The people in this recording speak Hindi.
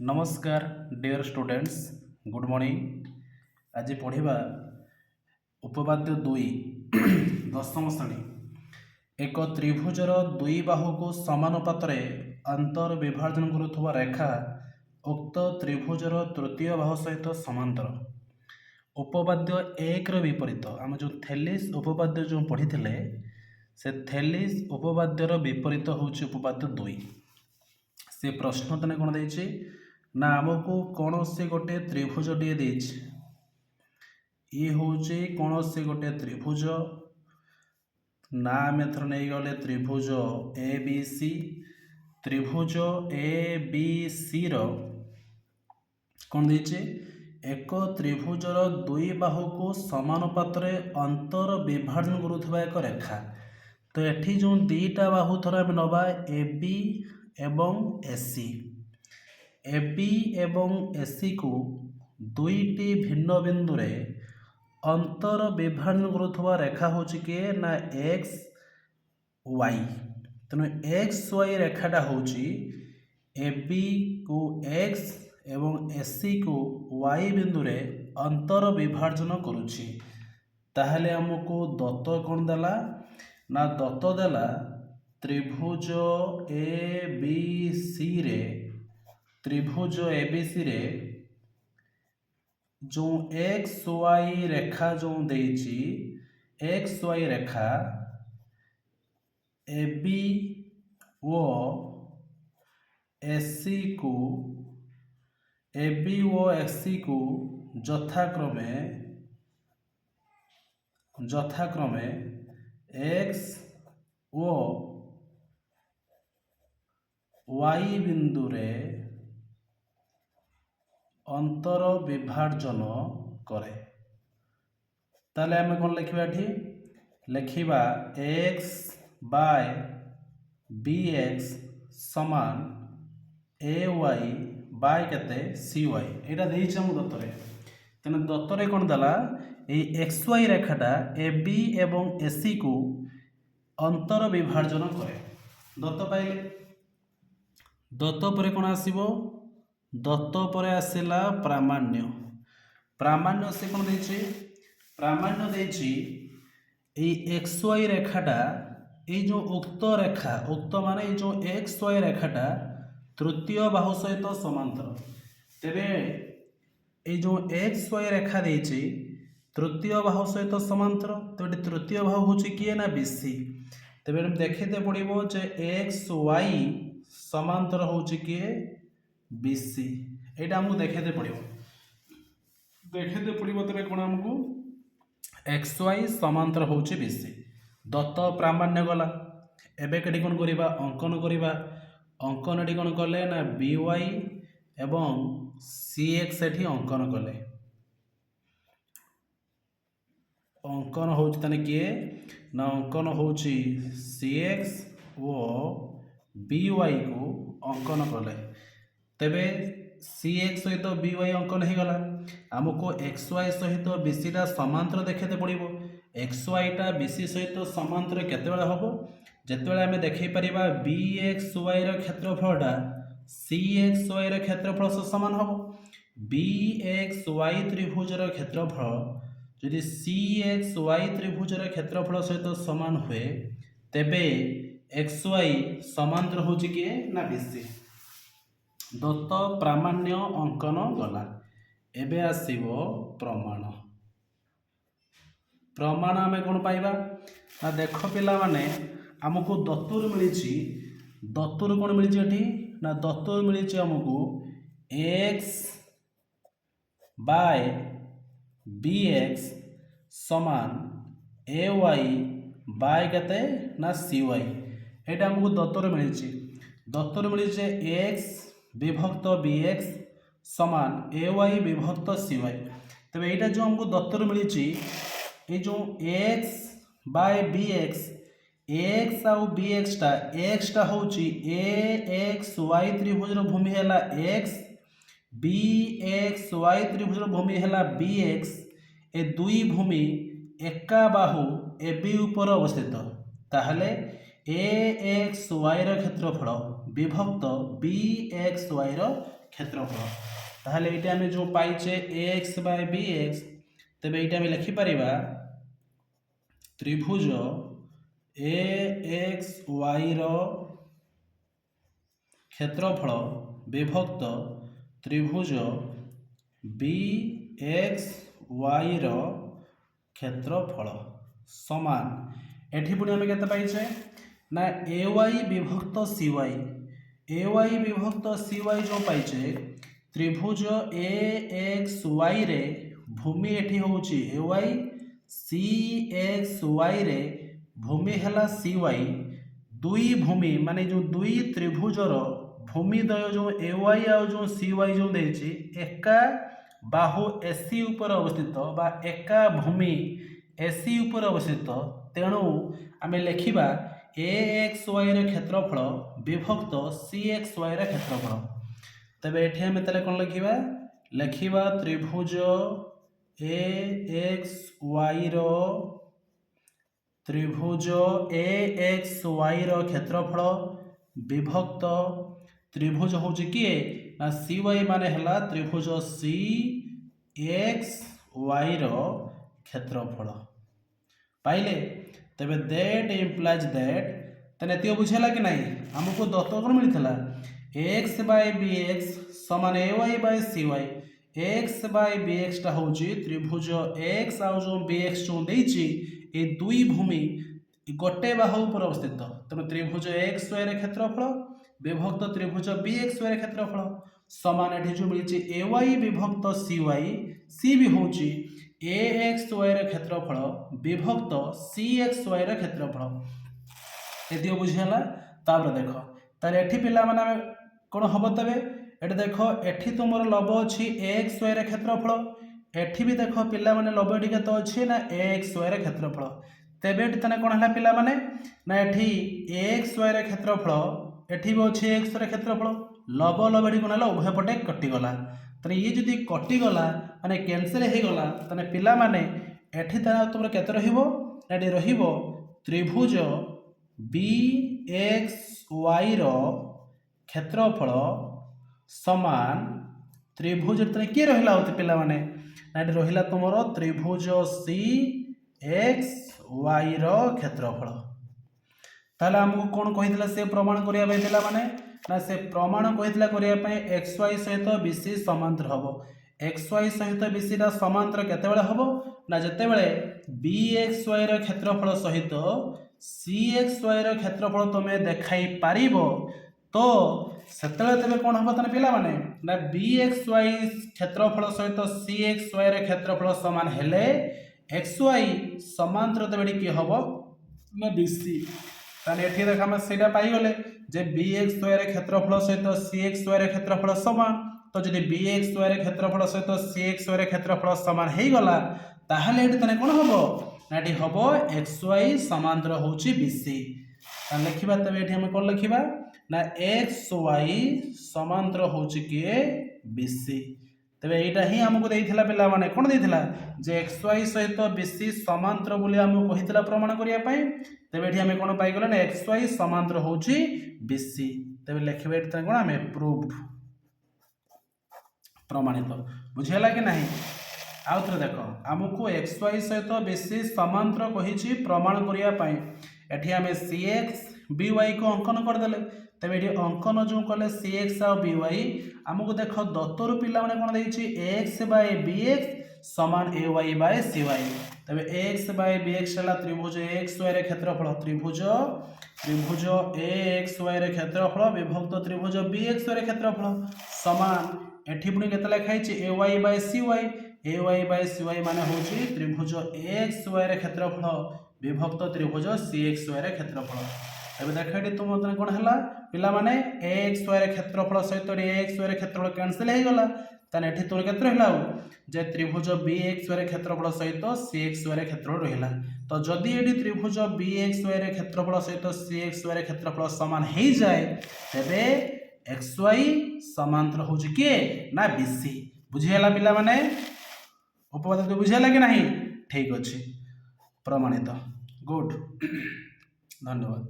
नमस्कार डियर स्टूडेंट्स गुड मॉर्निंग। आज पढ़ा उपपाद्य दुई दशम श्रेणी। एक त्रिभुजर दुई बाहु को समानुपात अंतर विभाजन करुवा रेखा उक्त त्रिभुजर तृतीय बाहु सहित समांतर। उपपाद्य एक विपरीत आम जो थेलिस उपपाद्य जो पढ़ी से थेलिस उपपाद्यर विपरीत हूँ उपपाद्य दुई। से प्रश्न तने कौन देछि ना आमको कौन से गोटे त्रिभुज टे ये हूँ कौन से गोटे त्रिभुज ना आम एथर नहीं गले त्रिभुज ए बी सी। त्रिभुज ए बी सी रो कौन देछि एक त्रिभुजर दुई बाहु को समानुपात अंतर विभाजन करुवा एक रेखा। तो एठी जो दीटा बाहु थर आम नवा ए बी एवं एसी। ए बी एवं एसी को दुईटी भिन्न बिंदु रे अंतर विभाजन करुवा रेखा हूँ किए ना एक्स वाई। तेणु एक्स वाई रेखाटा हूँ ए बी को एक्स एवं एसी को वाई बिंदु रे अंतर विभाजन करुछि। ताहले हमको दत्त कौन देला ना दत्त देला त्रिभुज ए बी सी रे त्रिभुज ए बी सी रे जो एक्स वाई रेखा जो देछि एक्स वाई रेखा ए बी ओ एसी को ए बी ओ एसी को यथाक्रमे एक्स ओ वाई बिंदु रे अंतर विभाजन करे। ताले आम कौन लिखा ये लिखा एक्स बाय बी एक्स समान ए वाई बाय केते सी वाई यहाँ देम दत्तरे। तेना दत्तरे कौन देला एक्स वाई रेखाटा ए बी एवं एसी को अंतर विभाजन करे। दत्त पाइले दत्त पर कौन आसीबो दत्त पर आसला प्रामाण्य। प्रामाण्य से कौन देछि प्रामाण्य देछि एक्स वाई रेखाटा ये जो उक्त रेखा उक्त माने जो एक्स वाई रेखाटा तृतीय बाहु सहित समांतर। तेरे ये जो एक्स वाई रेखा देछि तृतीय बाहु सहित समांतर। तो तृतीय बाहु हूँ किए ना बीसी। तेरे देखते पड़ो जे एक्स वाई समांतर हूँ किए बीसी। यहाँ आमको देखते पड़ो तेरे कौन आमको एक्स वाई समांतर हूँ बीसी। दत्त प्रामाण्य गला एबे कटी कौन करवा अंकन करवा अंकन एटी कौन कले ना बी वाई एवं सी एक्स एटी अंकन कले। अंकन हूँ किए ना अंकन हूँ सी एक्स ओ बी वाई को अंकन कले। तेबे सी एक्स सहित बी वाई अंकन हो गला आमको एक्स वाई सहित बीसी टा समांतर देखते पड़ो। एक्स वाई टा बीसी सहित समांतर केतेबेले हम जितेबाला आम देखी पारिबा बी एक्स वाई क्षेत्रफलटा सी एक्स वाई क्षेत्रफल से सामान हम। बी एक्स वाई त्रिभुजर क्षेत्रफल यदि सी एक्स वाई त्रिभुजर क्षेत्रफल सहित सामान हुए तेबे एक्स वाई समांतर हूँ किए ना बीसी। दत्त प्रामाण्य अंकन गला एबे आसीबो प्रमाण। प्रमाण आम कौन पाइबा ना देख पिला माने आमको दत्तुर मिली दत्तुर कौन मिली ना दत्तुर मिली आमको एक्स बाय बी एक्स समान ए वाई बाय केते ना सी वाई यहाँ आमको दत्तुर मिली एक्स विभक्त बी एक्स समान ए वाई विभक्त सी वाई। तब यहाँ जो हमको दत्तर मिली ये जो एक्स बाय बी एक्स आउ बी एक्स टा हूँ ए एक्स वाई त्रिभुजर भूमि है एक्स बी एक्स वाई त्रिभुजर भूमि है बी एक्स। ए दुई भूमि एका बाहु ए बी उपर अवस्थित। ताहले ए एक्स वाई क्षेत्रफल विभक्त बी एक्स वाई क्षेत्रफल ताहले एटा हमें जो पाइचे ax by bx तबे एटा हमें लिखि परिबा त्रिभुज axy रो क्षेत्रफल विभक्त त्रिभुज bxy रो क्षेत्रफल समान एठी पुणी हमें केते पाइछे ना ay विभक्त cy ay विभक्त cy जो पाइछे त्रिभुज axy रे भूमि एठी होउची ay cxy रे भूमि हला cy दुई भूमि माने जो दुई त्रिभुजर भूमि द्वय जो ay आ जो cy जो देछि एका बाहु AC ऊपर अवस्थित बा एका भूमि AC ऊपर अवस्थित तेणु आमे लेखिबा axy रे क्षेत्रफल विभक्त cxy रे क्षेत्रफल तबे एठी हमें तले कोन लेखिबा त्रिभुज axy रो क्षेत्रफल विभक्त त्रिभुज होची किए ना cy माने हला त्रिभुज cxy रो क्षेत्रफल पाइले तबे दैट इम्प्लाइज दैट तने एतियो बुझेला कि नहीं हमको दत्त कोन मिलिथला x by bx समान ay by cy x by bx टा होची त्रिभुज x आ जो bx जो देछि ए दुई भूमि गोटे बाहु पर अवस्थित तेणु त्रिभुज xy रे क्षेत्रफल विभक्त त्रिभुज bxy रे क्षेत्रफल समान एठी जो मिलछि ay विभक्त cy c भी होची axy रे क्षेत्रफल विभक्त cxy रे क्षेत्रफल एतियो बुझियला तापर देखो तारे एठी पिला माने कोन हबो तबे एठी देखो एठी तुमर लब अछि axy रे क्षेत्रफल एठी भी देखो पिला माने लब एठी केतो अछि ना axy रे क्षेत्रफल तेबे एठी तने कोन हला पिला माने ना एठी axy रे क्षेत्रफल एठी भी अछि x रे क्षेत्रफल लब लब एठी कोन हला उभय पटे कटि गला तने ये जदी कटि गला माने कैंसिल हे गला तने पिला माने एठी ता तुमर केते रहिबो एठी रहिबो त्रिभुज bxy रो क्षेत्रफल समान त्रिभुज तने के रहिला होते पिला माने एठी रहिला तुमर त्रिभुज cxy रो क्षेत्रफल ताले हमको कोन कहितला से प्रमाण करिया बैठला माने ना से प्रमाण कहितला करिया पय xy सहित bc समांतर हबो xy सहित bc रा समांतर केते बेले हबो ना जते बेले bxy रो क्षेत्रफल सहित cxy रो क्षेत्रफल तमे देखाई पारिबो तो सेतले तबे कोन हबो तने पिला माने ना bxy क्षेत्रफल सहित cxy रो क्षेत्रफल समान हेले xy समांतर तबे की हबो ना bc ताने एठी देखा हम सेटा पाई गले जे bxy रे क्षेत्रफल सहित cxy रे क्षेत्रफल समान तो जदि bxy रे क्षेत्रफल सहित cxy रे क्षेत्रफल समान हे गला ताहले एठी तने कोन हबो ना एठी हबो xy समांतर होची bc तान लिखिबा तबे एठी हम कोन लिखिबा ना xy समांतर होची के bc तबे एटा ही हमको देइथिला पिला माने कोन देइथिला जे xy सहित bc समांतर बोली हमको कहितला प्रमाण करिया पई तबे एठी हम कोन पाई गले ना xy समांतर होची bc तबे लिखिबा एठी कोन हमें प्रूव्ड प्रमाणित बुझेला कि नहीं आउ थरे देखो हमको xy सहित bc समांतर कहिछि प्रमाण करिया पई एठी हमें cx by को अंकन कर देले तबे एठी अंकन जो कले cx आ by हमको देखो दत्तर पिला माने कोन देछि x by bx समान ay by cy तबे x by bx हला त्रिभुज xy रे क्षेत्रफल त्रिभुज axy रे क्षेत्रफल विभक्त त्रिभुज bxy रे क्षेत्रफल समान एठी पुनी केते लिखाइ छि ay by cy माने होछि त्रिभुज axy रे क्षेत्रफल विभक्त त्रिभुज cxy रे क्षेत्रफल एबे देखैठी तुम तने कोन हला पिला माने axy रे क्षेत्रफल सहित axy रे क्षेत्रफल कैंसिल हे गला तने एठी तोर केते रहला जे त्रिभुज bxy रे क्षेत्रफल सहित cxy रे क्षेत्रफल रहला तो जदी एठी त्रिभुज bxy रे क्षेत्रफल सहित cxy रे क्षेत्रफल समान हे जाय तबे xy समांतर होछि के ना bc बुझियला पिला माने उपपाद्य तो बुझियला कि नहीं ठीक अछि प्रमाणित गुड धन्यवाद।